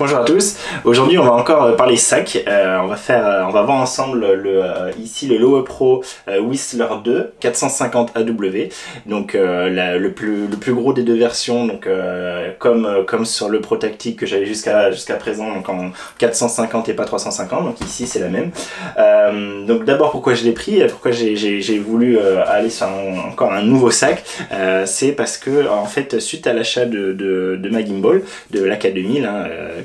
Bonjour à tous, aujourd'hui on va encore parler sac, on va voir ensemble ici le Lowe Pro Whistler 2 450 AW, donc le plus gros des deux versions, donc comme sur le Pro Tactique que j'avais jusqu'à présent, donc en 450 et pas 350, donc ici c'est la même. Donc d'abord pourquoi je l'ai pris, pourquoi j'ai voulu aller sur encore un nouveau sac, c'est parce que en fait suite à l'achat de ma gimbal, de l'Ak2000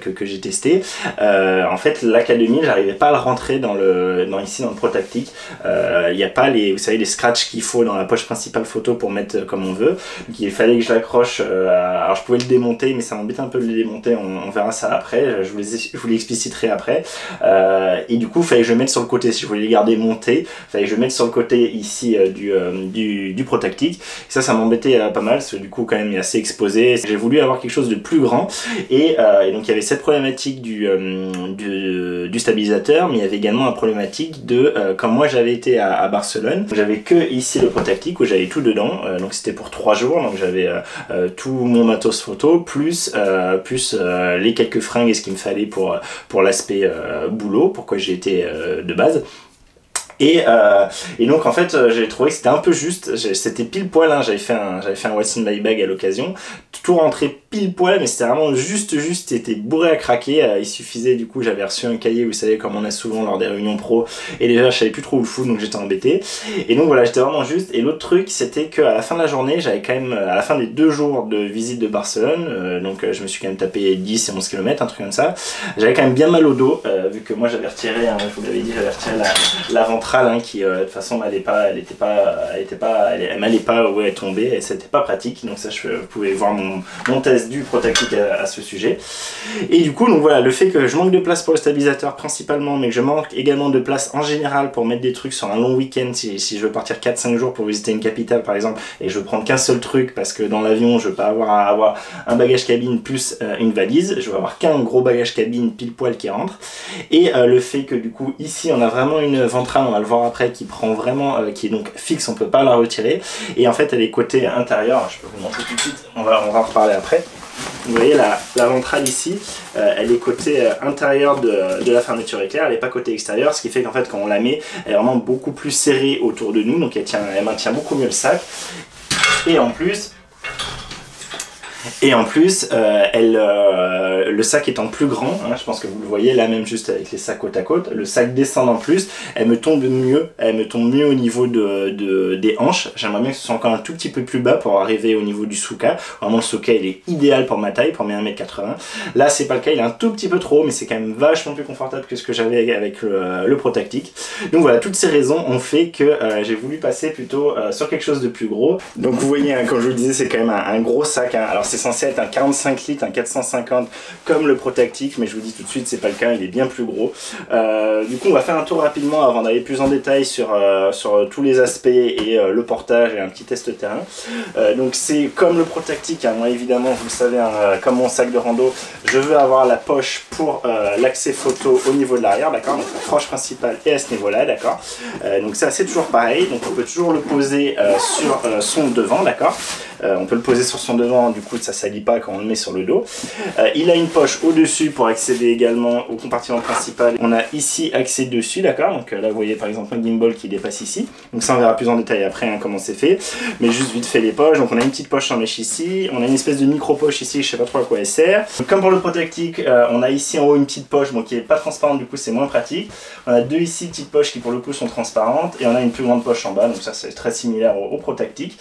que j'ai testé, en fait l'Ak2000 j'arrivais pas à le rentrer ici dans le Pro Tactique. Il n'y a pas vous savez les scratchs qu'il faut dans la poche principale photo pour mettre comme on veut, donc il fallait que je l'accroche. Alors je pouvais le démonter mais ça m'embête un peu de le démonter, on verra ça après, je vous l'expliciterai après. Et du coup il fallait que je le mette sur le côté, si je voulais les garder montés il fallait que je le mette sur le côté ici du Pro Tactique. Ça m'embêtait pas mal parce que du coup quand même il est assez exposé. J'ai voulu avoir quelque chose de plus grand et donc il y avait cette problématique du stabilisateur, mais il y avait également la problématique de quand moi j'avais été à Barcelone, j'avais que ici le Pro Tactique où j'avais tout dedans, donc c'était pour 3 jours, donc j'avais tout mon matos photo plus les quelques fringues et ce qu'il me fallait pour l'aspect boulot, pourquoi j'ai été de base. Et donc en fait j'ai trouvé que c'était un peu juste, c'était pile poil, j'avais fait un What's in my bag à l'occasion, tout rentré pile poil, mais c'était vraiment juste, c'était bourré à craquer. Il suffisait, du coup j'avais reçu un cahier, vous savez comme on a souvent lors des réunions pro, et déjà je savais plus trop où le foutre, donc j'étais embêté. Et donc voilà, j'étais vraiment juste. Et l'autre truc c'était qu'à la fin de la journée, j'avais quand même, à la fin des 2 jours de visite de Barcelone, donc je me suis quand même tapé 10 et 11 km, un truc comme ça, j'avais quand même bien mal au dos, vu que moi j'avais retiré, je vous l'avais dit, j'avais retiré la ventrale qui de toute façon elle m'allait pas où elle tombait et c'était pas pratique. Donc ça vous pouvez voir mon test du Pro Tactique à ce sujet. Et du coup donc voilà, le fait que je manque de place pour le stabilisateur principalement, mais que je manque également de place en général pour mettre des trucs sur un long week-end, si je veux partir 4-5 jours pour visiter une capitale par exemple, et je veux prendre qu'un seul truc parce que dans l'avion je veux pas avoir un bagage cabine plus une valise, je veux avoir qu'un gros bagage cabine pile poil qui rentre. Et le fait que du coup ici on a vraiment une ventrale, on va le voir après, qui prend vraiment, qui est donc fixe, on peut pas la retirer, et en fait elle est côté intérieur, je peux vous montrer tout de suite, on va en reparler après. Vous voyez la ventrale ici, elle est côté intérieur de la fermeture éclair, elle n'est pas côté extérieur, ce qui fait qu'en fait quand on la met, elle est vraiment beaucoup plus serrée autour de nous, donc elle maintient beaucoup mieux le sac. Et en plus le sac étant plus grand, je pense que vous le voyez là, même juste avec les sacs côte à côte, le sac descend en plus, elle me tombe mieux au niveau des hanches. J'aimerais bien que ce soit encore un tout petit peu plus bas pour arriver au niveau du Suka. Vraiment le Suka il est idéal pour ma taille, pour mes 1m80. Là c'est pas le cas, il est un tout petit peu trop haut, mais c'est quand même vachement plus confortable que ce que j'avais avec le Pro Tactique. Donc voilà, toutes ces raisons ont fait que j'ai voulu passer plutôt sur quelque chose de plus gros. Donc vous voyez, comme je vous le disais, c'est quand même un gros sac, alors c'est censé être un 45 litres, un 450 comme le Pro Tactique, mais je vous dis tout de suite c'est pas le cas, il est bien plus gros. Du coup on va faire un tour rapidement avant d'aller plus en détail sur tous les aspects et le portage et un petit test terrain. Donc c'est comme le Pro Tactique, moi évidemment vous le savez, comme mon sac de rando, je veux avoir la poche pour l'accès photo au niveau de l'arrière, d'accord, donc la poche principale est à ce niveau là, d'accord. Donc ça c'est toujours pareil, donc on peut toujours le poser sur son devant, d'accord. On peut le poser sur son devant, du coup ça salit pas quand on le met sur le dos. Il a une poche au dessus pour accéder également au compartiment principal. On a ici accès dessus, d'accord, donc là vous voyez par exemple un gimbal qui dépasse ici, donc ça on verra plus en détail après comment c'est fait, mais juste vite fait les poches. Donc on a une petite poche en mèche ici, on a une espèce de micro poche ici, je sais pas trop à quoi elle sert. Donc, comme pour le Pro Tactique, on a ici en haut une petite poche qui est pas transparente, du coup c'est moins pratique. On a deux ici petites poches qui pour le coup sont transparentes, et on a une plus grande poche en bas, donc ça c'est très similaire au Pro Tactique.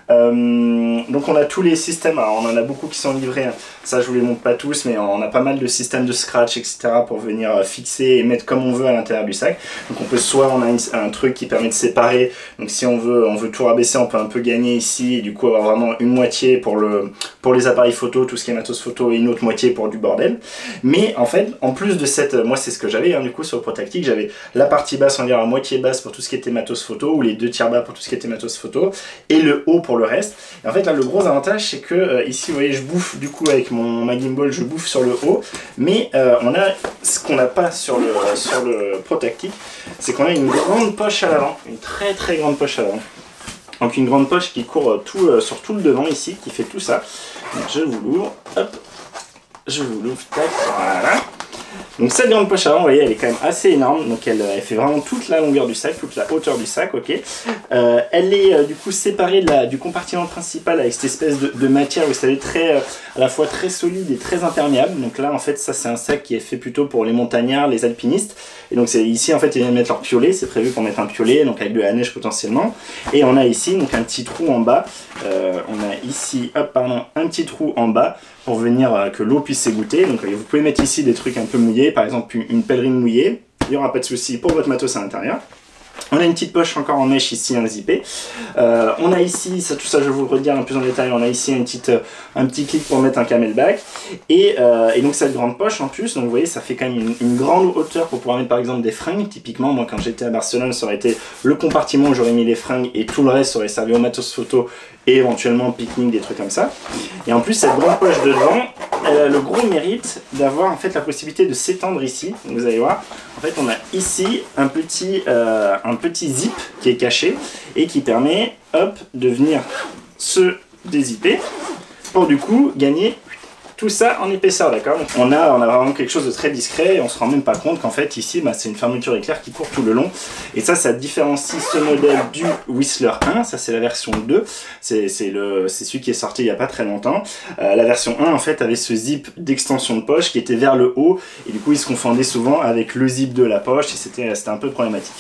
Donc on a tous les systèmes, alors on en a beaucoup qui sont livrés, ça je vous les montre pas tous, mais on a pas mal de systèmes de scratch etc pour venir fixer et mettre comme on veut à l'intérieur du sac. Donc on peut soit, on a un truc qui permet de séparer, donc si on veut tout rabaisser, on peut un peu gagner ici et du coup avoir vraiment une moitié pour les appareils photo, tout ce qui est matos photo, et une autre moitié pour du bordel. Mais en fait en plus de cette, moi c'est ce que j'avais du coup sur le Pro Tactique, j'avais la partie basse, on va dire la moitié basse pour tout ce qui était matos photo, ou les 2 tiers bas pour tout ce qui était matos photo, et le haut pour le reste. Et en fait là le gros avantage c'est que ici vous voyez je bouffe du coup avec ma gimbal, je bouffe sur le haut, mais on a ce qu'on n'a pas sur le Pro Tactique, c'est qu'on a une grande poche à l'avant, une très grande poche à l'avant. Donc une grande poche qui court sur tout le devant ici, qui fait tout ça. Donc je vous l'ouvre, hop. je vous l'ouvre, tac, voilà. Donc cette grande poche avant, vous voyez, elle est quand même assez énorme, donc elle fait vraiment toute la longueur du sac, toute la hauteur du sac, ok. Elle est du coup séparée du compartiment principal avec cette espèce de matière, vous savez, à la fois très solide et très imperméable. Donc là, en fait, ça c'est un sac qui est fait plutôt pour les montagnards, les alpinistes. Et donc ici, en fait, ils viennent mettre leur piolet, c'est prévu pour mettre un piolet, donc avec de la neige potentiellement. Et on a ici donc un petit trou en bas, on a ici, hop, pardon, un petit trou en bas, pour venir que l'eau puisse s'égoutter. Donc vous pouvez mettre ici des trucs un peu mouillés, par exemple une pèlerine mouillée, il n'y aura pas de souci pour votre matos à l'intérieur. On a une petite poche encore en mèche ici, un zippé. On a ici, tout ça je vais vous le redire un peu en détail, on a ici un petit clic pour mettre un camelback. Et donc cette grande poche en plus, donc vous voyez ça fait quand même une grande hauteur pour pouvoir mettre par exemple des fringues. Typiquement moi quand j'étais à Barcelone ça aurait été le compartiment où j'aurais mis les fringues et tout le reste aurait servi au matos photo et éventuellement pique-nique, des trucs comme ça. Et en plus cette grande poche de devant, elle a le gros mérite d'avoir en fait la possibilité de s'étendre ici. Donc, vous allez voir, en fait on a ici un petit zip qui est caché et qui permet hop, de venir se dézipper pour du coup gagner tout ça en épaisseur, d'accord. On a vraiment quelque chose de très discret et on se rend même pas compte qu'en fait ici c'est une fermeture éclair qui court tout le long. Et ça différencie ce modèle du Whistler 1, ça c'est la version 2, c'est celui qui est sorti il y a pas très longtemps. La version 1 en fait avait ce zip d'extension de poche qui était vers le haut et du coup il se confondait souvent avec le zip de la poche et c'était un peu problématique.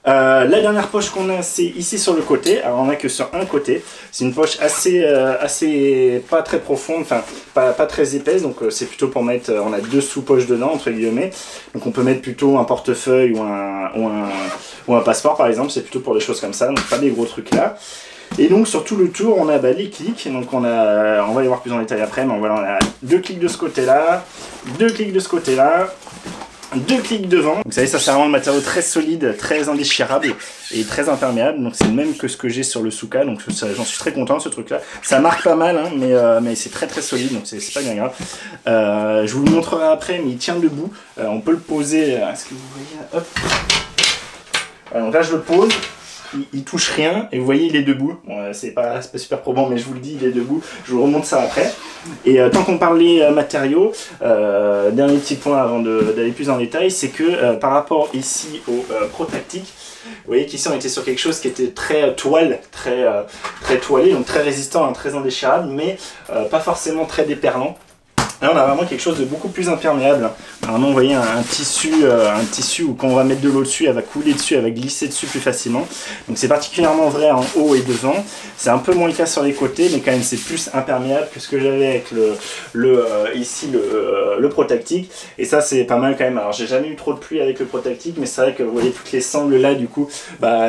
La dernière poche qu'on a c'est ici sur le côté, alors on a que sur un côté, c'est une poche assez pas très profonde, enfin pas très épaisse, donc c'est plutôt pour mettre, on a deux sous-poches dedans entre guillemets, donc on peut mettre plutôt un portefeuille ou un passeport par exemple, c'est plutôt pour des choses comme ça, donc pas des gros trucs là. Et donc sur tout le tour on a les clics, donc on va les voir plus en détail après, mais voilà, on a deux clics de ce côté là, deux clics de ce côté là, deux clics devant. Donc, vous savez, ça c'est vraiment un matériau très solide, très indéchirable et très imperméable. Donc c'est le même que ce que j'ai sur le Suka. Donc j'en suis très content ce truc là. Ça marque pas mal hein, mais c'est très solide, donc c'est pas bien grave. Je vous le montrerai après, mais il tient debout. On peut le poser. Est-ce que vous voyez? Hop. Voilà, donc là je le pose. Il touche rien et vous voyez il est debout. Bon, c'est pas super probant mais je vous le dis, il est debout. Je vous remonte ça après. Et tant qu'on parlait matériaux, dernier petit point avant d'aller plus en détail, c'est que par rapport ici au Protactic, vous voyez qu'ici on était sur quelque chose qui était très toile, très toilé, donc très résistant, hein, très indéchirable, mais pas forcément très déperlant. Là, on a vraiment quelque chose de beaucoup plus imperméable. Vraiment, vous voyez un tissu où quand on va mettre de l'eau dessus, elle va couler dessus, elle va glisser dessus plus facilement. Donc c'est particulièrement vrai en haut et devant. C'est un peu moins le cas sur les côtés, mais quand même c'est plus imperméable que ce que j'avais avec ici le Protactic. Et ça c'est pas mal quand même. Alors j'ai jamais eu trop de pluie avec le Protactic, mais c'est vrai que vous voyez toutes les sangles là, du coup, bah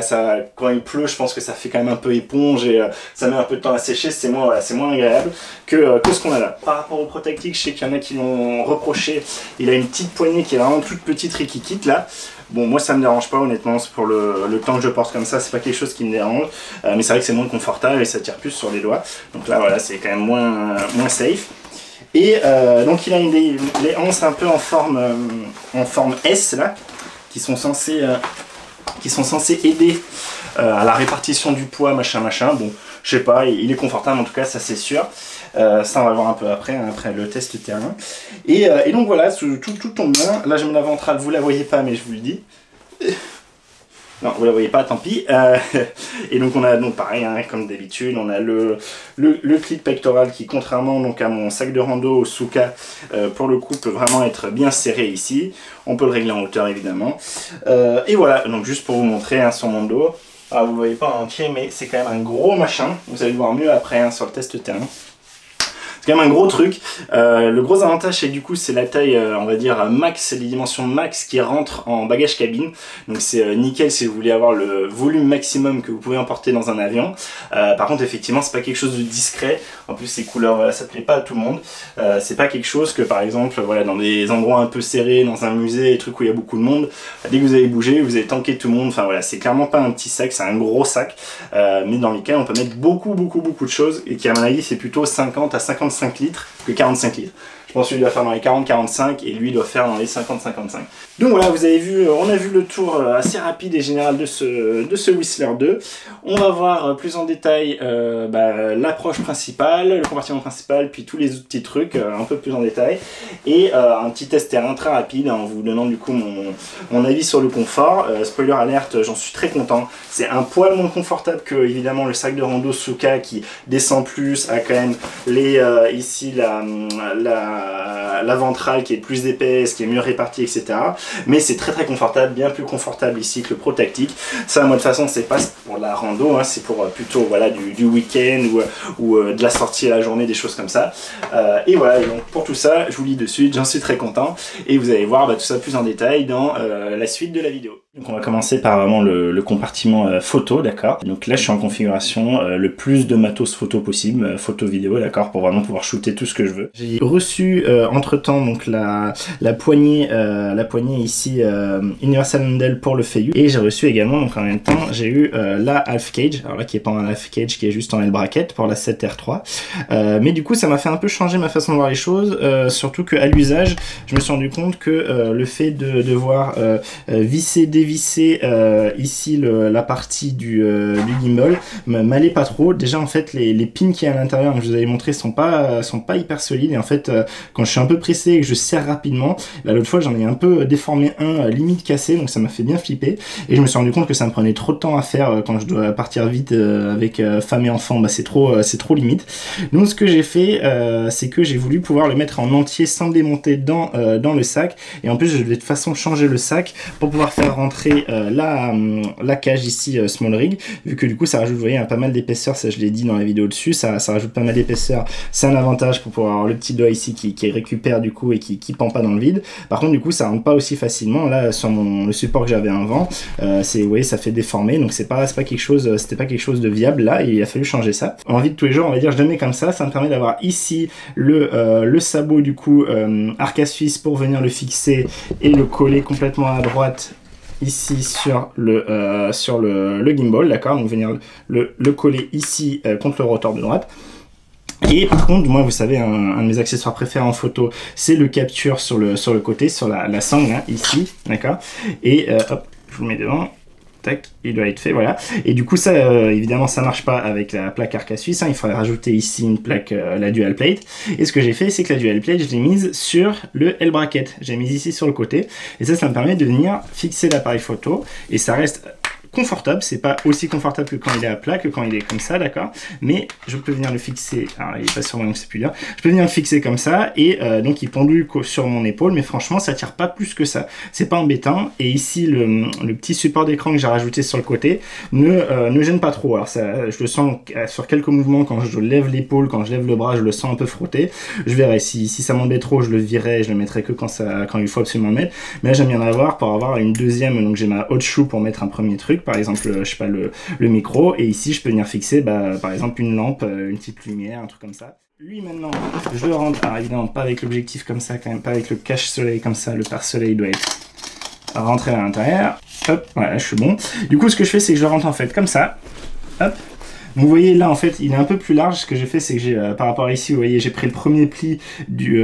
quand il pleut, je pense que ça fait quand même un peu éponge et ça met un peu de temps à sécher. C'est moins agréable que ce qu'on a là. Par rapport au Protactic, je sais qu'il y en a qui l'ont reproché. Il a une petite poignée qui est vraiment toute petite rikikite là. Bon, moi ça me dérange pas honnêtement, c'est pour le temps que je porte comme ça, c'est pas quelque chose qui me dérange. Mais c'est vrai que c'est moins confortable et ça tire plus sur les doigts. Donc là voilà, c'est quand même moins safe. Et donc il a les anses un peu en forme S là, qui sont censées aider à la répartition du poids, machin. Bon, je sais pas, il est confortable en tout cas, ça c'est sûr. Ça on va voir un peu après, hein, après le test terrain. Et donc voilà, tout tombe bien. Là je me la ventrale, vous la voyez pas mais je vous le dis. Non, vous la voyez pas, tant pis. Et donc on a donc pareil, hein, comme d'habitude, on a le clip pectoral qui, contrairement donc à mon sac de rando au Suka, pour le coup peut vraiment être bien serré ici. On peut le régler en hauteur évidemment. Et voilà, donc juste pour vous montrer hein, sur mon dos. Alors, vous ne voyez pas en entier, mais c'est quand même un gros machin. Vous allez le voir mieux après hein, sur le test terrain. C'est quand même un gros truc. Le gros avantage, c'est que du coup, c'est la taille, on va dire max, c'est les dimensions max qui rentrent en bagage cabine. Donc c'est nickel si vous voulez avoir le volume maximum que vous pouvez emporter dans un avion. Par contre, effectivement, c'est pas quelque chose de discret. En plus, ces couleurs, voilà, ça plaît pas à tout le monde. C'est pas quelque chose que, par exemple, voilà, dans des endroits un peu serrés, dans un musée, des trucs où il y a beaucoup de monde, dès que vous allez bouger, vous allez tanker tout le monde. Enfin voilà, c'est clairement pas un petit sac, c'est un gros sac, mais dans lesquels on peut mettre beaucoup de choses et qui, à mon avis, c'est plutôt 50 à 55 litres que 45 litres. Je pense que lui doit faire dans les 40-45 et lui doit faire dans les 50-55. Donc voilà, vous avez vu, on a vu le tour assez rapide et général de ce Whistler 2. On va voir plus en détail l'approche principale, le compartiment principal, puis tous les autres petits trucs un peu plus en détail. Et un petit test terrain très rapide en vous donnant du coup mon avis sur le confort. Spoiler alerte, j'en suis très content. C'est un poil moins confortable que évidemment le sac de rando Suka qui descend plus, a quand même ici la ventrale qui est plus épaisse, qui est mieux répartie, etc. Mais c'est très confortable, bien plus confortable ici que le Pro Tactique. Ça, moi de toute façon, c'est pas pour la rando, hein, c'est pour plutôt voilà, du week-end ou de la sortie à la journée, des choses comme ça. Et voilà, et donc pour tout ça, je vous lis de suite, j'en suis très content. Et vous allez voir tout ça plus en détail dans la suite de la vidéo. Donc on va commencer par vraiment le compartiment photo, d'accord. Donc là je suis en configuration le plus de matos photo possible, photo vidéo, d'accord, pour vraiment pouvoir shooter tout ce que je veux. J'ai reçu entre temps donc la poignée ici Universal Handle pour le Feiyu, et j'ai reçu également donc en même temps j'ai eu la half cage, alors là qui est pas en half cage, qui est juste en L bracket pour la 7R3, mais du coup ça m'a fait un peu changer ma façon de voir les choses, surtout que à l'usage je me suis rendu compte que le fait de devoir dévisser ici la partie du gimbal m'allait pas trop. Déjà en fait les pins qui est à l'intérieur, je vous avais montré, sont pas hyper solides, et en fait quand je suis un peu pressé et que je serre rapidement, l'autre fois j'en ai un peu déformé un limite cassé, donc ça m'a fait bien flipper, et je me suis rendu compte que ça me prenait trop de temps à faire quand je dois partir vite avec femme et enfant, c'est trop limite. Donc ce que j'ai fait c'est que j'ai voulu pouvoir le mettre en entier sans le démonter dans le sac, et en plus je vais de toute façon changer le sac pour pouvoir faire rentrer la cage ici small rig, vu que du coup ça rajoute, vous voyez, pas mal d'épaisseur, ça je l'ai dit dans la vidéo dessus, ça rajoute pas mal d'épaisseur, c'est un avantage pour pouvoir avoir le petit doigt ici qui récupère du coup et qui pend pas dans le vide. Par contre du coup ça rentre pas aussi facilement, là sur le support que j'avais avant, vous voyez, ça fait déformer, donc c'était pas quelque chose de viable là, et il a fallu changer ça. En vie de tous les jours, on va dire, je le mets comme ça me permet d'avoir ici le sabot du coup arc à suisse pour venir le fixer et le coller complètement à droite ici sur le gimbal, d'accord, donc venir le coller ici contre le rotor de droite. Et par contre, moi, vous savez, un de mes accessoires préférés en photo, c'est le capture sur le côté, sur la sangle, hein, ici, d'accord. Et hop, je vous le mets devant. Tac, il doit être fait, voilà. Et du coup ça, évidemment ça marche pas avec la plaque arc à suisse, hein, il faudrait rajouter ici une plaque, la dual plate. Et ce que j'ai fait, c'est que la dual plate, je l'ai mise sur le L bracket, j'ai mis ici sur le côté, et ça me permet de venir fixer l'appareil photo, et ça reste confortable, c'est pas aussi confortable que quand il est à plat, que quand il est comme ça, d'accord, mais je peux venir le fixer, alors il est pas sur moi donc c'est plus dur, je peux venir le fixer comme ça, et donc il pendule sur mon épaule, mais franchement ça tire pas plus que ça, c'est pas embêtant, et ici le petit support d'écran que j'ai rajouté sur le côté ne gêne pas trop. Alors ça, je le sens sur quelques mouvements, quand je lève l'épaule, quand je lève le bras, je le sens un peu frotter, je verrai, si ça m'embête trop, je le virerai, je le mettrai que quand il faut absolument le mettre, mais là j'aime bien l'avoir pour avoir une deuxième, donc j'ai ma hot shoe pour mettre un premier truc, par exemple, je sais pas, le micro, et ici je peux venir fixer par exemple une lampe, une petite lumière, un truc comme ça. Lui maintenant, je le rentre, alors évidemment pas avec l'objectif comme ça, quand même pas avec le cache-soleil comme ça, le pare-soleil doit être rentré à l'intérieur, hop, voilà, je suis bon. Du coup ce que je fais, c'est que je le rentre en fait comme ça, hop. Donc vous voyez là en fait il est un peu plus large. Ce que j'ai fait, c'est que j'ai par rapport à ici, vous voyez, j'ai pris le premier pli du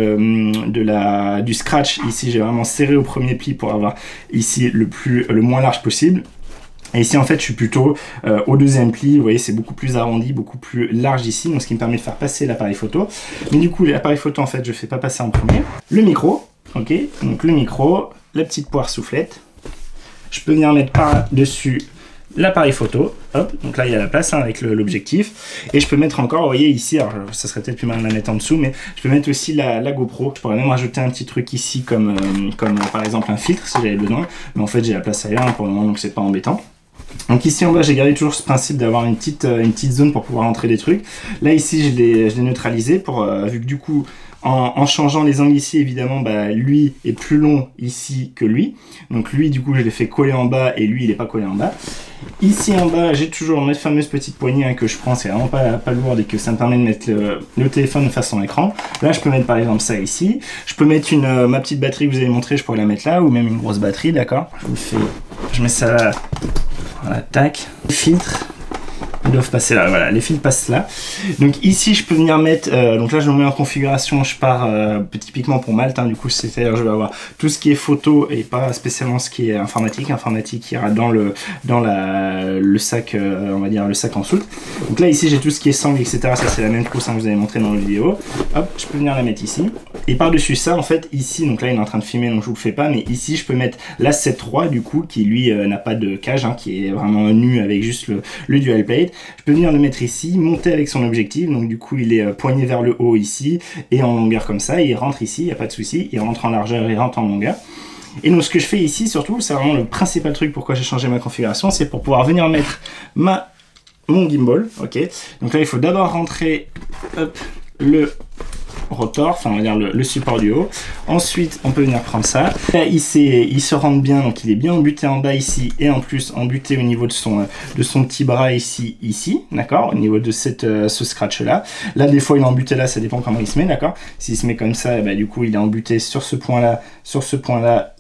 scratch. Ici j'ai vraiment serré au premier pli pour avoir ici le moins large possible. Et ici en fait je suis plutôt au deuxième pli, vous voyez c'est beaucoup plus arrondi, beaucoup plus large ici, donc ce qui me permet de faire passer l'appareil photo. Mais du coup l'appareil photo en fait je fais pas passer en premier. Le micro, ok, donc le micro, la petite poire soufflette, je peux venir mettre par dessus l'appareil photo, hop, donc là il y a la place, hein, avec l'objectif, et je peux mettre encore, vous voyez ici, alors ça serait peut-être plus mal de la mettre en dessous, mais je peux mettre aussi la GoPro. Je pourrais même rajouter un petit truc ici comme par exemple un filtre si j'avais besoin, mais en fait j'ai la place ailleurs, hein, pour le moment, donc c'est pas embêtant. Donc ici en bas j'ai gardé toujours ce principe d'avoir une petite zone pour pouvoir entrer des trucs. Là ici je l'ai neutralisé pour vu que du coup en changeant les angles ici évidemment lui est plus long ici que lui. Donc lui du coup je l'ai fait coller en bas et lui il n'est pas collé en bas. Ici en bas j'ai toujours ma fameuse petite poignée, hein, que je prends, c'est vraiment pas lourd et que ça me permet de mettre le téléphone face à l'écran. Là je peux mettre par exemple ça ici. Je peux mettre ma petite batterie que vous avez montré, je pourrais la mettre là, ou même une grosse batterie, d'accord. Je mets ça là. Voilà, tac, filtre, Ils doivent passer là, voilà, les fils passent là. Donc ici, je peux venir mettre, donc là je me mets en configuration, je pars typiquement pour Malte, hein, du coup c'est-à-dire je vais avoir tout ce qui est photo et pas spécialement ce qui est informatique. Informatique ira dans le sac, on va dire le sac en soute. Donc là ici j'ai tout ce qui est sangle, etc. Ça c'est la même trousse hein, que je vous avez montré dans la vidéo. Hop, je peux venir la mettre ici. Et par-dessus ça, en fait, ici, donc là il est en train de filmer, donc je vous le fais pas, mais ici je peux mettre la 7.3 du coup, qui lui n'a pas de cage, hein, qui est vraiment nu avec juste le dual plate. Je peux venir le mettre ici, monter avec son objectif, donc du coup il est poigné vers le haut ici, et en longueur comme ça, et il rentre ici, il n'y a pas de souci, il rentre en largeur, il rentre en longueur. Et donc ce que je fais ici surtout, c'est vraiment le principal truc pourquoi j'ai changé ma configuration, c'est pour pouvoir venir mettre mon gimbal, ok. Donc là il faut d'abord rentrer hop, le rotor, enfin on va dire le support du haut. Ensuite on peut venir prendre ça. Là il se rentre bien, donc il est bien embuté en bas ici et en plus embuté au niveau de son petit bras ici, d'accord, au niveau de ce scratch là. Là des fois il est embuté là, ça dépend comment il se met, d'accord. S'il se met comme ça, bah, du coup il est embuté sur ce point là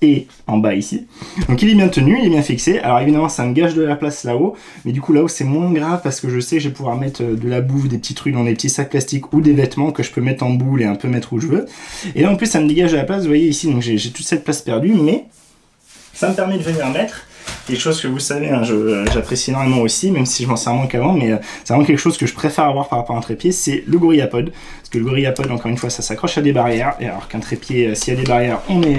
et en bas ici. Donc il est bien tenu, il est bien fixé. Alors évidemment ça me gâche de la place là-haut, mais du coup là-haut c'est moins grave parce que je sais que je vais pouvoir mettre de la bouffe, des petits trucs dans des petits sacs plastiques ou des vêtements que je peux mettre en boule et un peu mettre où je veux. Et là en plus ça me dégage de la place, vous voyez ici, donc j'ai toute cette place perdue, mais ça me permet de venir mettre quelque chose que vous savez, hein, j'apprécie énormément aussi, même si je m'en sers moins qu'avant, mais c'est vraiment quelque chose que je préfère avoir par rapport à un trépied, c'est le GorillaPod. Parce que le GorillaPod, encore une fois, ça s'accroche à des barrières, et alors qu'un trépied, s'il y a des barrières, on l'a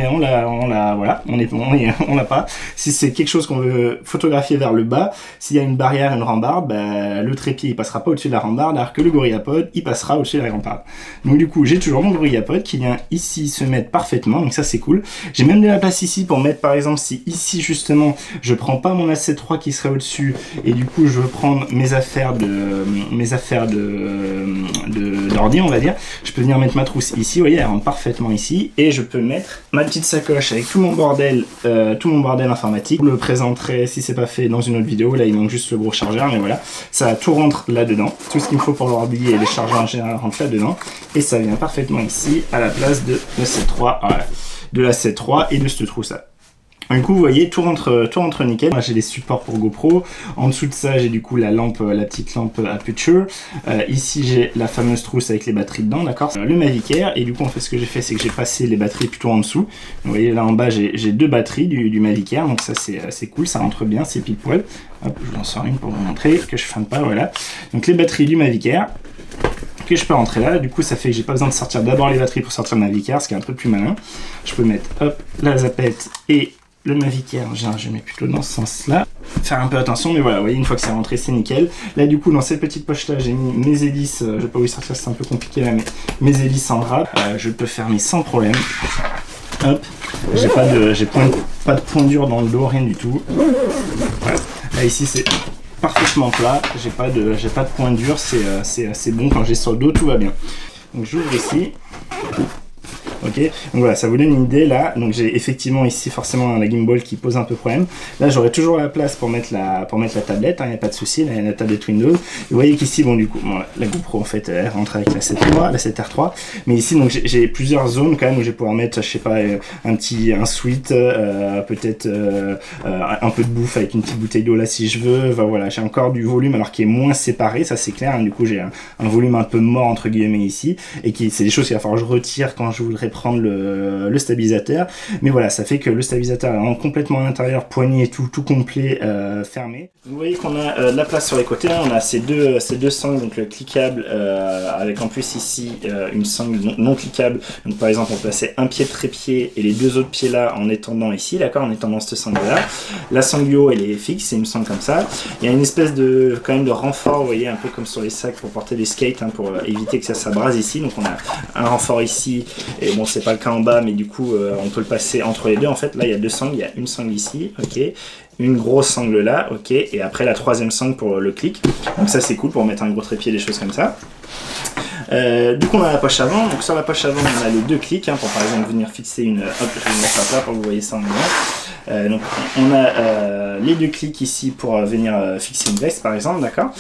pas. Si c'est quelque chose qu'on veut photographier vers le bas, s'il y a une barrière, une rambarde, bah, le trépied il passera pas au-dessus de la rambarde, alors que le GorillaPod il passera au-dessus de la rambarde. Donc du coup, j'ai toujours mon GorillaPod qui vient ici se mettre parfaitement, donc ça c'est cool. J'ai même de la place ici pour mettre, par exemple, si ici justement je prends pas mon A7 III qui serait au-dessus et du coup je veux prendre mes affaires d'ordi, on va dire, je peux venir mettre ma trousse ici, vous voyez, elle rentre parfaitement ici, et je peux mettre ma petite sacoche avec tout mon bordel informatique. Je le présenterai si c'est pas fait dans une autre vidéo. Là il manque juste le gros chargeur, mais voilà, ça tout rentre là-dedans, tout ce qu'il me faut pour l'ordi et les chargeurs en général rentrent là-dedans, et ça vient parfaitement ici à la place de l'A7 III, voilà, de l'A7 III et de cette trousse là. Du coup, vous voyez, tout rentre nickel. Moi, j'ai les supports pour GoPro. En dessous de ça, j'ai du coup la petite lampe Aputure. Ici, j'ai la fameuse trousse avec les batteries dedans, d'accord. Le Mavic Air. Et du coup, en fait, ce que j'ai fait, c'est que j'ai passé les batteries plutôt en dessous. Vous voyez, là en bas, j'ai deux batteries du Mavic Air. Donc ça, c'est cool, ça rentre bien, c'est pile poil. Hop, je vous en sors une pour vous montrer que je ne filme pas, voilà. Donc les batteries du Mavic Air que je peux rentrer là, du coup ça fait que j'ai pas besoin de sortir d'abord les batteries pour sortir le Mavic Air, ce qui est un peu plus malin. Je peux mettre hop la zapette et le Mavic Air, je mets plutôt dans ce sens là, faire un peu attention, mais voilà, vous voyez, une fois que c'est rentré c'est nickel. Là du coup dans cette petite poche là j'ai mis mes hélices, je vais pas vous sortir, c'est un peu compliqué là, mais mes hélices en rap, je peux fermer sans problème. Hop, j'ai pas de point dur dans le dos, rien du tout. Voilà. Là ici c'est parfaitement plat, j'ai pas de point dur, c'est bon, quand j'ai sur le dos tout va bien. Donc j'ouvre ici. Ok, donc voilà, ça vous donne une idée là. Donc j'ai effectivement ici forcément la gimbal qui pose un peu problème. Là j'aurai toujours la place pour mettre la tablette, il n'y a pas de souci. Là il y a la tablette Windows. Vous voyez qu'ici, bon du coup, bon, la GoPro en fait elle rentre avec la 7R3. Mais ici donc j'ai plusieurs zones quand même où je vais pouvoir mettre, je sais pas, un sweat, peut-être un peu de bouffe avec une petite bouteille d'eau là si je veux. Enfin, voilà, j'ai encore du volume alors qui est moins séparé, ça c'est clair. Hein. Du coup j'ai un volume un peu mort entre guillemets ici. Et c'est des choses qu'il va falloir que je retire quand je voudrais prendre le stabilisateur, mais voilà, ça fait que le stabilisateur est complètement à l'intérieur, poignée, tout complet, fermé. Vous voyez qu'on a de la place sur les côtés, hein. On a ces deux sangles, donc le cliquable, avec en plus ici une sangle non cliquable. Donc par exemple on peut placer un pied de trépied et les deux autres pieds là en étendant ici, d'accord, en étendant cette sangle là. La sangle du haut elle est fixe, il me semble comme ça. Il y a une espèce de quand même de renfort, vous voyez, un peu comme sur les sacs pour porter des skates, hein, pour éviter que ça s'abrase ici. Donc on a un renfort ici, et bon c'est pas le cas en bas, mais du coup on peut le passer entre les deux. En fait là il y a deux sangles, il y a une sangle ici, ok, une grosse sangle là, ok, et après la troisième sangle pour le clic. Donc ça c'est cool pour mettre un gros trépied, des choses comme ça. Du coup on a la poche avant, donc sur la poche avant on a les deux clics pour par exemple venir fixer une... Hop, je vais vous mettre ça là pour que vous voyez ça en même. Donc on a les deux clics ici pour venir fixer une veste par exemple, d'accord.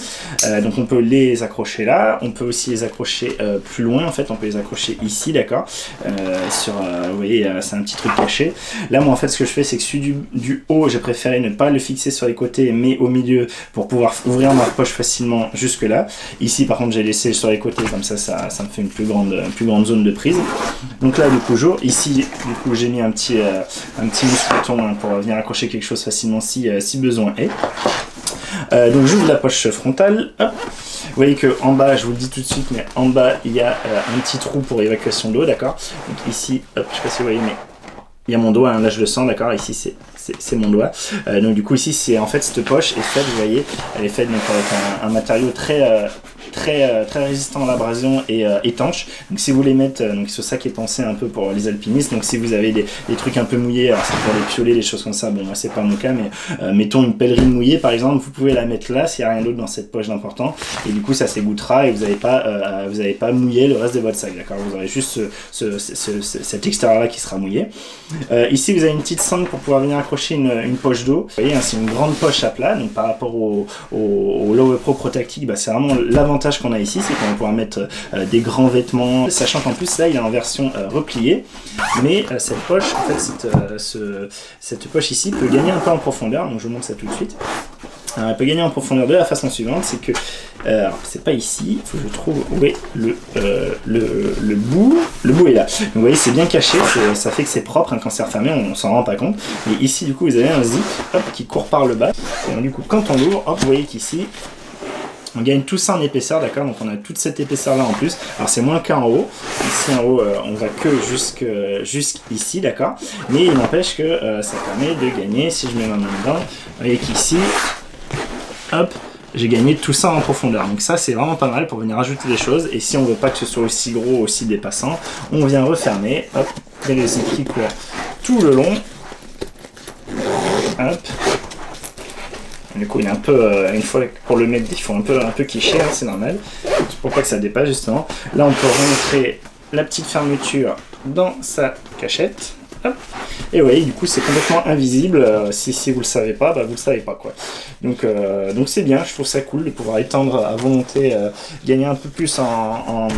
Donc on peut les accrocher là, on peut aussi les accrocher plus loin en fait, on peut les accrocher ici, d'accord. Vous voyez c'est un petit truc caché. Là moi en fait ce que je fais c'est que celui du haut j'ai préféré ne pas le fixer sur les côtés mais au milieu pour pouvoir ouvrir ma poche facilement jusque là. Ici par contre j'ai laissé sur les côtés comme ça, ça me fait une plus grande zone de prise. Donc là du coup j'ouvre, ici du coup j'ai mis un petit mousqueton pour venir accrocher quelque chose facilement si besoin est. Donc j'ouvre la poche frontale, hop. Vous voyez que en bas, je vous le dis tout de suite, mais en bas il y a un petit trou pour évacuation d'eau, d'accord. Donc ici, hop, je sais pas si vous voyez, mais il y a mon doigt, là je le sens, d'accord. Ici c'est mon doigt. Donc du coup ici c'est en fait cette poche est faite, vous voyez, elle est faite donc avec un matériau très résistant à l'abrasion et étanche. Donc si vous voulez mettre, donc ce sac est pensé un peu pour les alpinistes, donc si vous avez des trucs un peu mouillés, alors c'est pour les piolets, des choses comme ça, bon moi c'est pas mon cas, mais mettons une pèlerine mouillée par exemple, vous pouvez la mettre là s'il n'y a rien d'autre dans cette poche d'important, et du coup ça s'égouttera et vous n'avez pas mouillé le reste de votre sac, d'accord. Vous aurez juste cet extérieur là qui sera mouillé. Ici vous avez une petite sangle pour pouvoir venir accrocher une poche d'eau. Vous voyez, c'est une grande poche à plat, donc par rapport au Lowe Pro Protactic, c'est vraiment l'avantage qu'on a ici, c'est qu'on va pouvoir mettre des grands vêtements, sachant qu'en plus là il est en version repliée, mais cette poche, en fait cette poche ici peut gagner un peu en profondeur, donc je vous montre ça tout de suite. Alors, elle peut gagner en profondeur de la façon suivante, c'est que, alors c'est pas ici, il faut que je trouve où est le bout est là. Donc vous voyez c'est bien caché, ça fait que c'est propre, quand c'est refermé on s'en rend pas compte, mais ici du coup vous avez un zip hop, qui court par le bas, et donc, du coup quand on l'ouvre, hop, vous voyez qu'ici, on gagne tout ça en épaisseur, d'accord. Donc on a toute cette épaisseur là en plus. Alors c'est moins qu'en haut. Ici en haut, on va que jusqu'ici, d'accord. Mais il n'empêche que ça permet de gagner. Si je mets ma main dedans, vous voyez qu'ici, hop, j'ai gagné tout ça en profondeur. Donc ça c'est vraiment pas mal pour venir ajouter des choses. Et si on veut pas que ce soit aussi gros, aussi dépassant, on vient refermer. Hop, il y a les zips qui courent tout le long. Hop. Du coup, il est un peu, une fois pour le mettre, il faut un peu quicher, c'est normal. Pour pas que ça dépasse justement. Là, on peut rentrer la petite fermeture dans sa cachette. Hop. Et vous voyez, du coup, c'est complètement invisible. Si vous le savez pas, vous le savez pas quoi. Donc c'est bien. Je trouve ça cool de pouvoir étendre à volonté, gagner un peu plus en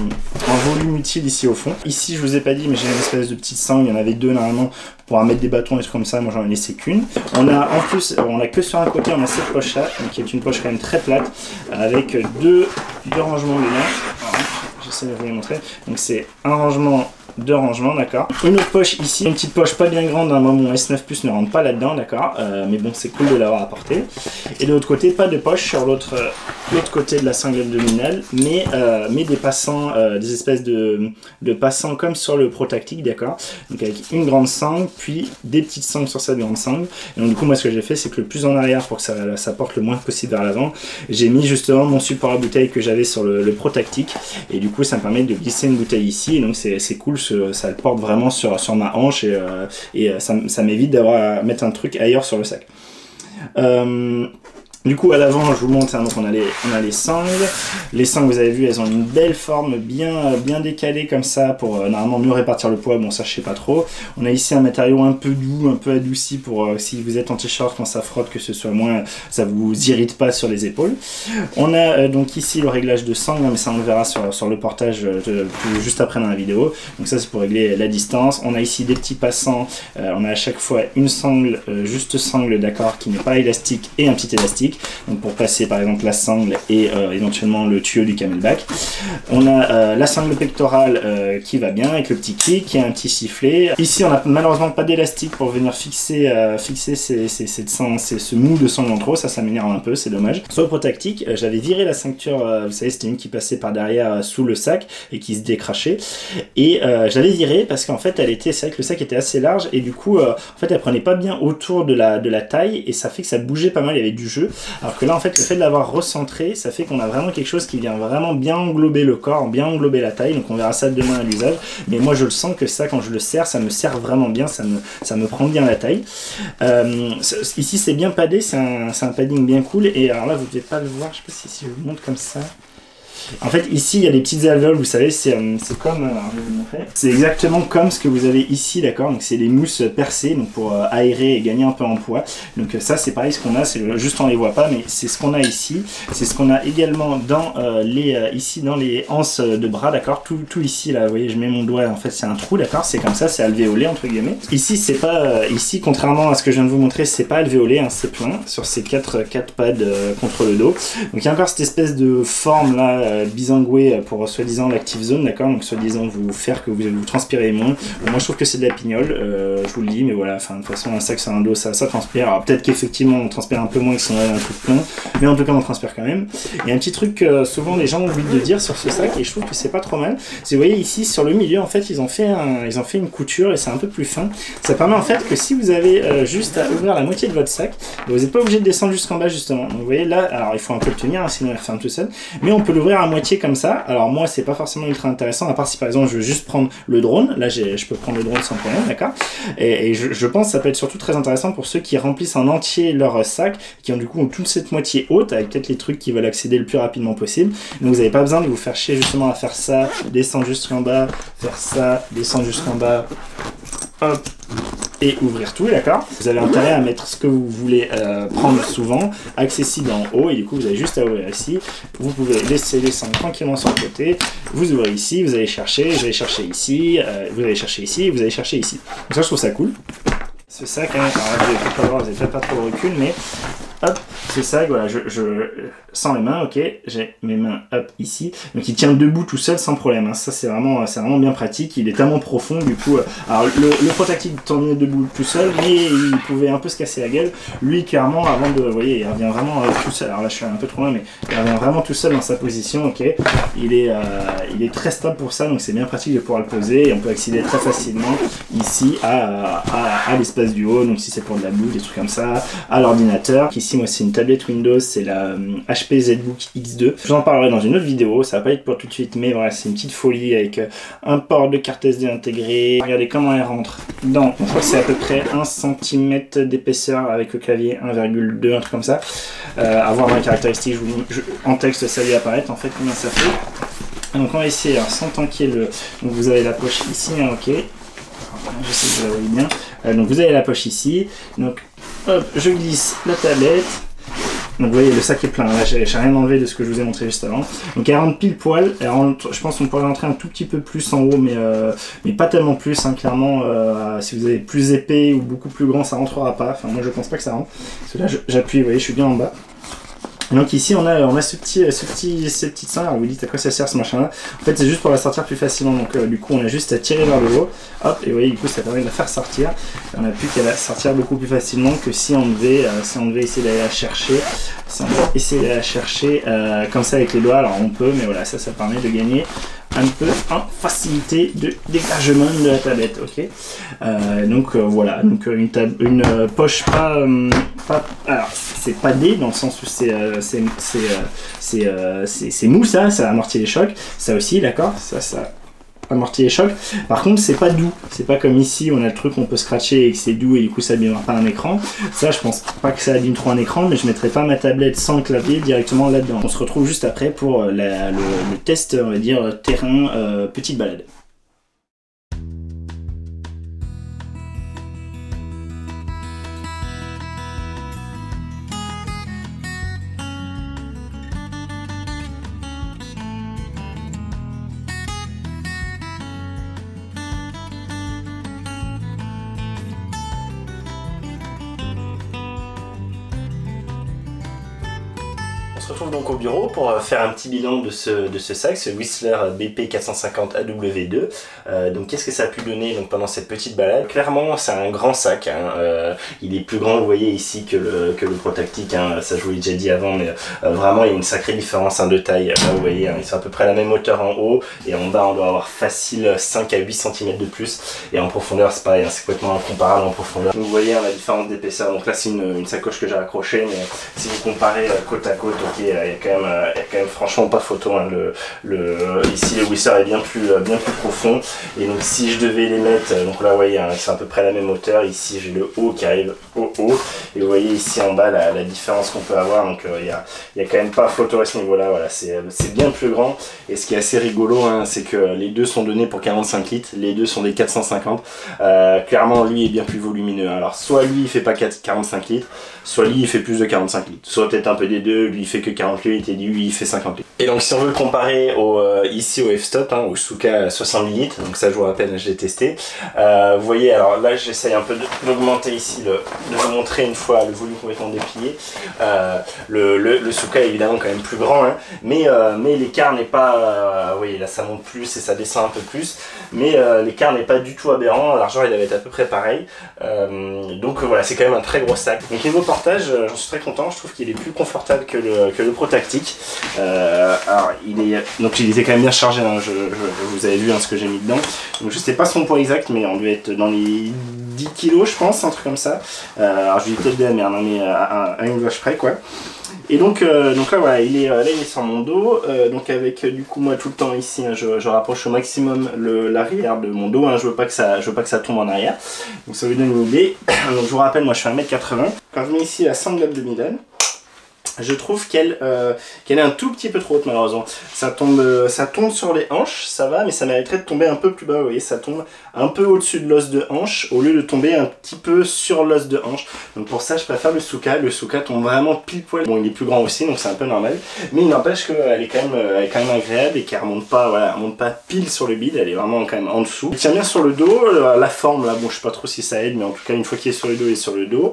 volume utile ici au fond. Ici, je vous ai pas dit, mais j'ai une espèce de petite sangle. Il y en avait deux normalement pour mettre des bâtons et trucs comme ça. Moi, j'en ai laissé qu'une. On a en plus, on a que sur un côté, on a cette poche là, qui est une poche quand même très plate, avec deux rangements dedans. J'essaie de vous les montrer. Donc c'est un rangement, deux rangements, d'accord. Une autre poche ici, une petite poche pas bien grande, moi mon S9 Plus ne rentre pas là-dedans, d'accord. Mais bon, c'est cool de l'avoir apporté. Et de l'autre côté, pas de poche sur l'autre côté de la sangle abdominale, mais des passants, des espèces de passants comme sur le Protactic, d'accord. Donc avec une grande sangle, puis des petites sangles sur cette grande sangle. Et donc du coup, moi ce que j'ai fait, c'est que le plus en arrière, pour que ça porte le moins possible vers l'avant, j'ai mis justement mon support à bouteille que j'avais sur le Protactic. Et du coup, ça me permet de glisser une bouteille ici, et donc c'est cool, ça le porte vraiment sur ma hanche, et ça m'évite d'avoir à mettre un truc ailleurs sur le sac. Du coup, à l'avant, je vous montre, donc on a les sangles. Les sangles, vous avez vu, elles ont une belle forme, bien décalée comme ça, pour normalement mieux répartir le poids. Bon, ça, je sais pas trop. On a ici un matériau un peu doux, un peu adouci, pour si vous êtes en t-shirt, quand ça frotte, que ce soit moins, ça vous irrite pas sur les épaules. On a donc ici le réglage de sangle, mais ça on le verra sur le portage juste après dans la vidéo. Donc ça, c'est pour régler la distance. On a ici des petits passants. On a à chaque fois une sangle, juste sangle, d'accord, qui n'est pas élastique, et un petit élastique. Donc pour passer par exemple la sangle et éventuellement le tuyau du camelback. On a la sangle pectorale qui va bien avec le petit clic, qui a un petit sifflet. Ici on n'a malheureusement pas d'élastique pour venir fixer ce mou de sangle en trop, ça m'énerve un peu, c'est dommage. Sur le Protactic, j'avais viré la ceinture, vous savez c'était une qui passait par derrière sous le sac et qui se décrachait. Et j'avais viré parce qu'en fait c'est vrai que le sac était assez large et du coup en fait elle prenait pas bien autour de la taille et ça fait que ça bougeait pas mal, il y avait du jeu. Alors que là en fait le fait de l'avoir recentré, ça fait qu'on a vraiment quelque chose qui vient vraiment bien englober le corps, bien englober la taille, donc on verra ça demain à l'usage, mais moi je le sens que ça quand je le serre, ça me serre vraiment bien, ça me prend bien la taille. Ici c'est bien paddé, c'est un padding bien cool, et alors là vous ne devez pas le voir, je sais pas si je vous montre comme ça. En fait, ici, il y a des petites alvéoles, vous savez, c'est comme... alors, je vais vous montrer. C'est exactement comme ce que vous avez ici, d'accord? Donc, c'est des mousses percées, donc pour aérer et gagner un peu en poids. Donc, ça, c'est pareil, ce qu'on a, c'est juste on les voit pas, mais c'est ce qu'on a ici. C'est ce qu'on a également dans ici, dans les anses de bras, d'accord? Tout ici, là, vous voyez, je mets mon doigt, en fait, c'est un trou, d'accord? C'est comme ça, c'est alvéolé, entre guillemets. Ici, c'est pas... ici, contrairement à ce que je viens de vous montrer, c'est pas alvéolé, hein, c'est plein, sur ces quatre pads contre le dos. Donc, il y a encore cette espèce de forme, là, bisanguée pour soi-disant l'active zone, d'accord? Donc, soi-disant vous faire que vous transpirez moins. Bon, moi, je trouve que c'est de la pignole, je vous le dis, mais voilà, enfin, de toute façon, un sac sur un dos, ça transpire. Alors, peut-être qu'effectivement, on transpire un peu moins que si on avait un coup de plein, mais en tout cas, on transpire quand même. Il y a un petit truc que souvent les gens ont oublié de dire sur ce sac, et je trouve que c'est pas trop mal. C'est, vous voyez, ici, sur le milieu, en fait, ils ont fait une couture, et c'est un peu plus fin. Ça permet, en fait, que si vous avez juste à ouvrir la moitié de votre sac, vous n'êtes pas obligé de descendre jusqu'en bas, justement. Donc, vous voyez, là, alors, il faut un peu le tenir, hein, sinon il referme tout seul, mais on peut l'ouvrir à moitié comme ça. Alors, moi, c'est pas forcément ultra intéressant, à part si, par exemple, je veux juste prendre le drone. Là, je peux prendre le drone sans problème, d'accord? Et je pense que ça peut être surtout très intéressant pour ceux qui remplissent en entier leur sac, qui ont toute cette moitié haute, avec peut-être les trucs qui veulent accéder le plus rapidement possible. Donc, vous n'avez pas besoin de vous faire chier justement à faire ça, descendre jusqu'en bas, faire ça, descendre jusqu'en bas, hop, et ouvrir tout, d'accord? Vous avez intérêt à mettre ce que vous voulez prendre souvent, accessible en haut, et du coup vous avez juste à ouvrir ici. Vous pouvez laisser descendre tranquillement sur le côté, vous ouvrez ici, vous allez chercher, ici, vous allez chercher ici, vous allez chercher ici. Donc ça, je trouve ça cool. Ce sac, hein, alors là, vous n'avez pas le voir, vous n'avez peut-être pas trop de recul, mais hop, ce sac, voilà, sans les mains, ok, j'ai mes mains, hop, ici, donc il tient debout tout seul sans problème, hein. Ça c'est vraiment bien pratique, il est tellement profond, du coup, alors le protactile tenait debout tout seul, mais il pouvait un peu se casser la gueule, lui clairement, avant de, vous voyez, il revient vraiment tout seul, alors là je suis un peu trop loin, mais il revient vraiment tout seul dans sa position, ok, il est très stable pour ça, donc c'est bien pratique de pouvoir le poser, et on peut accéder très facilement ici à l'espace du haut, donc si c'est pour de la boue, des trucs comme ça, à l'ordinateur. Ici, moi, c'est une tablette Windows, c'est la HP ZBook X2. Je vous en parlerai dans une autre vidéo, ça va pas être pour tout de suite, mais voilà, c'est une petite folie avec un port de carte SD intégré. Regardez comment elle rentre dans, je crois que c'est à peu près 1 cm d'épaisseur avec le clavier 1,2, un truc comme ça. À voir dans les caractéristiques, en texte, ça va apparaître en fait combien ça fait. Donc on va essayer, alors sans tanker le... Donc vous avez la poche ici, hein, ok. Je sais que vous la voyez bien. Donc vous avez la poche ici. Donc hop, je glisse la tablette. Donc vous voyez, le sac est plein. Là, j'ai rien enlevé de ce que je vous ai montré juste avant. Donc elle rentre pile poil. Elle rentre, je pense qu'on pourrait rentrer un tout petit peu plus en haut, mais pas tellement plus. Hein, clairement, si vous avez plus épais ou beaucoup plus grand, ça rentrera pas. Enfin, moi je pense pas que ça rentre. Parce que là, j'appuie, vous voyez, je suis bien en bas. Donc ici on a ces petites seins. Alors vous dites à quoi ça sert ce machin là. En fait c'est juste pour la sortir plus facilement. Donc du coup on a juste à tirer vers le haut. Hop, et vous voyez du coup ça permet de la faire sortir. Et on a plus qu'à la sortir beaucoup plus facilement que si on devait essayer d'aller la chercher. Si on devait essayer d'aller la chercher comme ça avec les doigts, alors on peut, mais voilà, ça permet de gagner un peu en facilité de dégagement de la tablette, ok. Donc voilà, donc une poche pas alors c'est pas D dans le sens où c'est mou, ça amortit les chocs, ça aussi, d'accord, ça amortit les chocs. Par contre c'est pas doux, c'est pas comme ici on a le truc on peut scratcher et que c'est doux et du coup ça abîmera pas un écran. Ça je pense pas que ça abîme trop un écran, mais je mettrai pas ma tablette sans le clavier directement là-dedans. On se retrouve juste après pour le test, on va dire terrain, petite balade. On se retrouve donc au bureau pour faire un petit bilan de ce sac, ce Whistler BP 450 AW2. Donc qu'est-ce que ça a pu donner donc, pendant cette petite balade? Clairement c'est un grand sac, hein. Il est plus grand, vous voyez ici, que le Protactic, hein. Ça je vous l'ai déjà dit avant, mais vraiment il y a une sacrée différence, hein, de taille. Là vous voyez, hein, ils sont à peu près à la même hauteur en haut, et en bas on doit avoir facile 5 à 8 cm de plus, et en profondeur c'est pareil, hein, c'est complètement incomparable en profondeur. Donc, vous voyez, hein, la différence d'épaisseur. Donc là c'est une sacoche que j'ai accrochée, mais si vous comparez côte à côte, ok, il y a quand même franchement pas photo. Hein. Ici le Whistler est bien plus profond. Et donc si je devais les mettre, donc là vous voyez hein, c'est à peu près la même hauteur. Ici j'ai le haut qui arrive au haut. Et vous voyez ici en bas la différence qu'on peut avoir. Donc il y a quand même pas photo à ce niveau-là. Voilà, c'est bien plus grand. Et ce qui est assez rigolo, hein, c'est que les deux sont donnés pour 45 litres. Les deux sont des 450. Clairement lui est bien plus volumineux. Alors soit lui il fait pas 45 litres, soit lui il fait plus de 45 litres. Soit peut-être un peu des deux, lui il fait que 40 litres et lui il fait 50 litres. Et donc si on veut comparer ici au F-Stop, hein, au Suka 70 litres, donc ça je vous rappelle, je l'ai testé. Vous voyez, alors là j'essaye un peu d'augmenter ici, de vous montrer une fois le volume complètement déplié. Le Suka est évidemment quand même plus grand, hein, mais l'écart n'est pas, vous voyez là ça monte plus et ça descend un peu plus, mais l'écart n'est pas du tout aberrant, la largeur il avait été à peu près pareil. Donc voilà, c'est quand même un très gros sac. Donc niveau portage, j'en suis très content, je trouve qu'il est plus confortable que le Pro Tactique. Alors il était quand même bien chargé, hein, vous avez vu hein, ce que j'ai mis dedans. Donc je sais pas son poids exact, mais on devait être dans les 10 kilos je pense, un truc comme ça. Alors je lui dis peut-être de la merde, hein, mais à une vache près quoi. Et donc là voilà, il est sur mon dos, donc avec du coup moi tout le temps ici, hein, je rapproche au maximum l'arrière de mon dos, hein, je veux pas que ça tombe en arrière, donc ça vous donne une idée. Donc je vous rappelle, moi je fais 1m80, quand je mets ici la sangle abdominale, je trouve qu'elle est un tout petit peu trop haute malheureusement. Ça tombe sur les hanches, ça va, mais ça mériterait de tomber un peu plus bas. Vous voyez, ça tombe un peu au-dessus de l'os de hanche au lieu de tomber un petit peu sur l'os de hanche. Donc pour ça, je préfère le Suka. Le Suka tombe vraiment pile poil. Bon, il est plus grand aussi, donc c'est un peu normal. Mais il n'empêche qu'elle est quand même agréable et qu'elle remonte pas, voilà, elle remonte pas pile sur le bide. Elle est vraiment quand même en dessous. Il tient bien sur le dos. La forme là, bon, je sais pas trop si ça aide, mais en tout cas, une fois qu'il est sur le dos, il est sur le dos.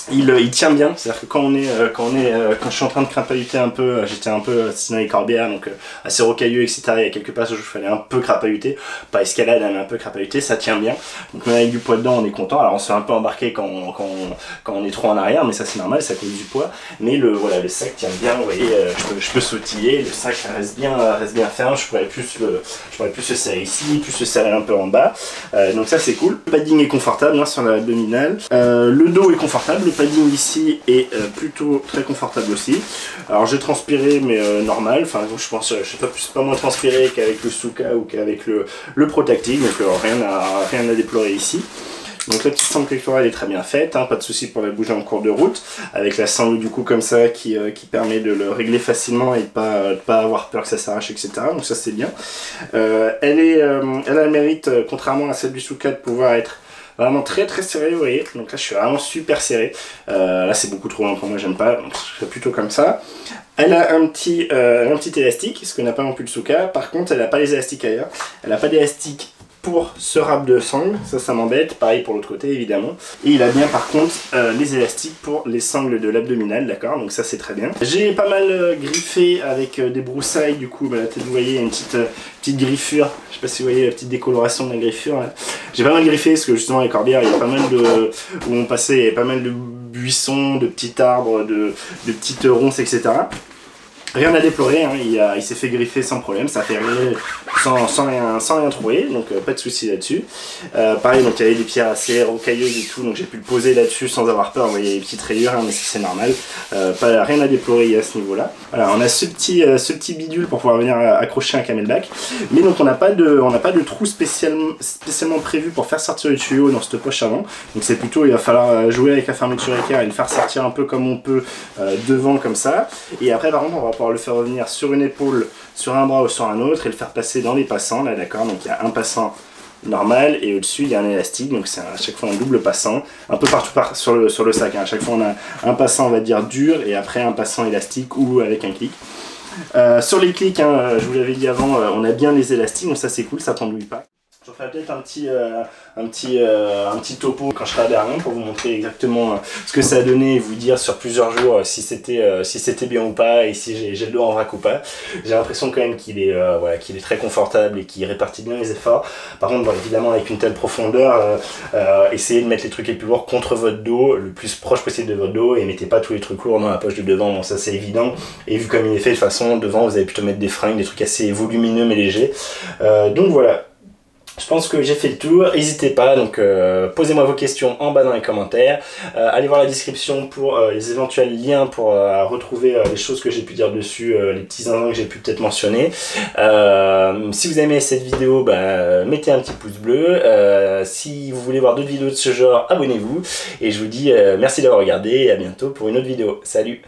Il tient bien, c'est-à-dire que quand je suis en train de crapahuter un peu, j'étais un peu dans les corbières, donc assez rocailleux, etc. Il y a quelques passages où il fallait un peu crapahuter, pas escalade, mais un peu crapahuter, ça tient bien. Donc même avec du poids dedans, on est content. Alors on se fait un peu embarquer quand on est trop en arrière, mais ça c'est normal, ça cause du poids. Mais le sac tient bien, vous voyez, je peux sautiller, le sac reste bien ferme, je pourrais plus le serrer ici, plus le serrer un peu en bas. Donc ça c'est cool. Le padding est confortable hein, sur l'abdominale. Le dos est confortable. Le padding ici est plutôt très confortable aussi. Alors j'ai transpiré mais normal, enfin je pense je sais pas moins transpiré qu'avec le Suka ou qu'avec le Pro Tactique, donc rien à déplorer ici. Donc la petite sangle pectorale est très bien faite, hein, pas de souci pour la bouger en cours de route, avec la sangle du coup comme ça qui permet de le régler facilement et de pas avoir peur que ça s'arrache, etc. Donc ça c'est bien. Elle a le mérite, contrairement à celle du Suka, de pouvoir être vraiment très très serré, vous voyez. Donc là je suis vraiment super serré. Là c'est beaucoup trop long pour moi, j'aime pas, donc je fais plutôt comme ça. Elle a un petit élastique, ce que n'a pas non plus le Suka. Par contre elle n'a pas les élastiques ailleurs. Elle n'a pas d'élastique pour ce râpe de sangle, ça m'embête, pareil pour l'autre côté évidemment. Et il a bien par contre les élastiques pour les sangles de l'abdominal, d'accord, donc ça c'est très bien. J'ai pas mal griffé avec des broussailles, du coup, bah, peut-être vous voyez, il y a une petite griffure, je sais pas si vous voyez la petite décoloration de la griffure. J'ai pas mal griffé parce que justement les corbières, il y a pas mal où on passait, il y avait pas mal de buissons, de petits arbres, de petites ronces, etc. Rien à déplorer, hein. Il s'est fait griffer sans problème, ça fait sans rien trouver, donc pas de souci là-dessus. Pareil, donc il y avait des pierres assez rocailleuses et tout, donc j'ai pu le poser là-dessus sans avoir peur. Vous voyez les petites rayures, hein, mais c'est normal, rien à déplorer à ce niveau-là. Voilà, on a ce petit bidule pour pouvoir venir accrocher un camelback, mais donc on n'a pas de trou spécialement prévu pour faire sortir le tuyau dans cette poche avant. Donc c'est plutôt, il va falloir jouer avec la fermeture équerre et le faire sortir un peu comme on peut devant comme ça. Et après par contre on va pouvoir le faire revenir sur une épaule, sur un bras ou sur un autre et le faire passer dans les passants, là d'accord. Donc il y a un passant normal et au-dessus il y a un élastique, donc c'est à chaque fois un double passant, un peu partout sur le sac, hein. À chaque fois on a un passant on va dire dur et après un passant élastique ou avec un clic. Sur les clics, hein, je vous l'avais dit avant, on a bien les élastiques, donc ça c'est cool, ça t'enduit pas. Je ferai peut-être un petit topo quand je serai à Berlin pour vous montrer exactement ce que ça a donné et vous dire sur plusieurs jours si c'était bien ou pas et si j'ai le dos en vrac ou pas. J'ai l'impression quand même qu'il est très confortable et qu'il répartit bien les efforts. Par contre, bon, évidemment avec une telle profondeur, essayez de mettre les trucs les plus lourds contre votre dos, le plus proche possible de votre dos et mettez pas tous les trucs lourds dans la poche de devant, bon ça c'est évident. Et vu comme il est fait de toute façon, devant vous allez plutôt mettre des fringues, des trucs assez volumineux mais légers. Donc voilà. Je pense que j'ai fait le tour, n'hésitez pas, donc posez-moi vos questions en bas dans les commentaires, allez voir la description pour les éventuels liens pour retrouver les choses que j'ai pu dire dessus, les petits zinzins que j'ai pu peut-être mentionner. Si vous avez aimé cette vidéo, mettez un petit pouce bleu, si vous voulez voir d'autres vidéos de ce genre, abonnez-vous, et je vous dis merci d'avoir regardé et à bientôt pour une autre vidéo. Salut!